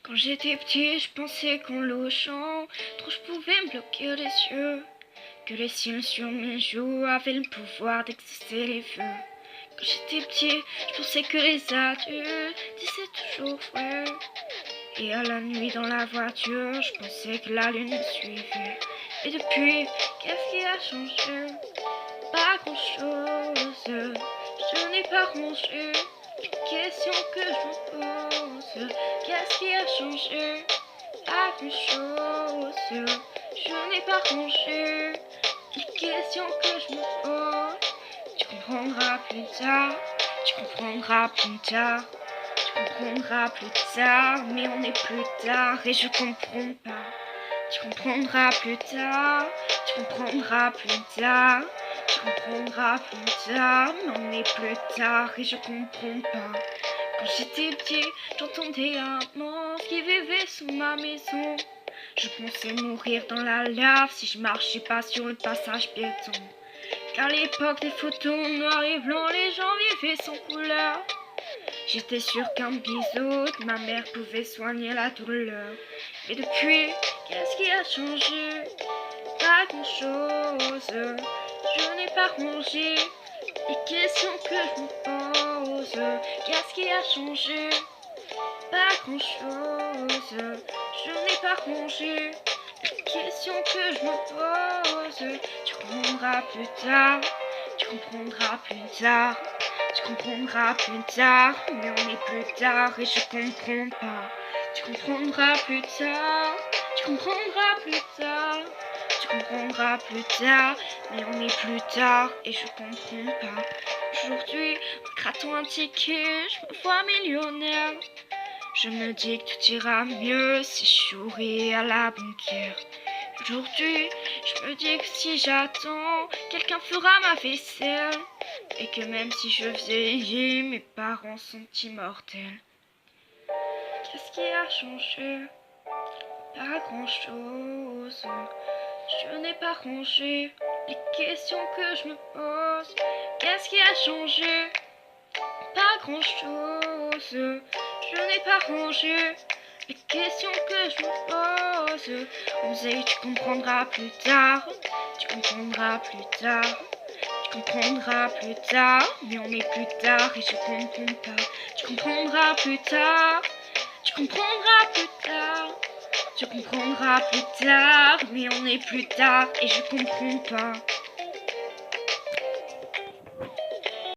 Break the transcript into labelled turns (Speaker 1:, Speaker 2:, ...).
Speaker 1: Quand j'étais petit, je pensais qu'en louchant, trop je pouvais me bloquer les yeux. Que les cils sur mes joues avaient le pouvoir d'exciter les feux. Quand j'étais petit, je pensais que les adultes disaient toujours vrai. Et à la nuit dans la voiture, je pensais que la lune me suivait. Et depuis, qu'est-ce qui a changé? Pas grand-chose, je n'ai pas rangé les questions que je me pose. Qu'est-ce qui a changé? Pas grand-chose, je n'ai pas rangé les questions que je me pose. Tu comprendras plus tard, tu comprendras plus tard, tu comprendras plus tard, mais on est plus tard et je comprends pas. Tu comprendras plus tard, tu comprendras plus tard, tu comprendras plus tard, mais on est plus tard et je comprends pas. Quand j'étais petit, j'entendais un monstre qui vivait sous ma maison. Je pensais mourir dans la lave si je marchais pas sur le passage piéton. Car à l'époque des photos noir et blanc, les gens vivaient sans couleur. J'étais sûre qu'un bisou de ma mère pouvait soigner la douleur. Mais depuis, qu'est-ce qui a changé? Pas grand-chose, je n'ai pas rangé les questions que je me pose. Qu'est-ce qui a changé? Pas grand-chose, je n'ai pas rangé les questions que je me pose. Tu comprendras plus tard, tu comprendras plus tard, tu comprendras plus tard, mais on est plus tard et je comprends pas. Tu comprendras plus tard, tu comprendras plus tard, tu comprendras plus tard, mais on est plus tard et je comprends pas. Aujourd'hui, en grattant un ticket, je me vois millionnaire. Je me dis que tout ira mieux si je souris à la banquière. Aujourd'hui, je me dis que si j'attends, quelqu'un fera ma vaisselle. Et que même si je vieillis, mes parents sont immortels. Qu'est-ce qui a changé? Pas grand-chose. Je n'ai pas rangé les questions que je me pose. Qu'est-ce qui a changé? Pas grand-chose. Je n'ai pas rangé les questions que je me pose. On disait tu comprendras plus tard, tu comprendras plus tard, tu comprendras plus tard, mais on est plus tard et je comprends pas. Tu comprendras plus tard, tu comprendras plus tard, tu comprendras plus tard, mais on est plus tard et je comprends pas.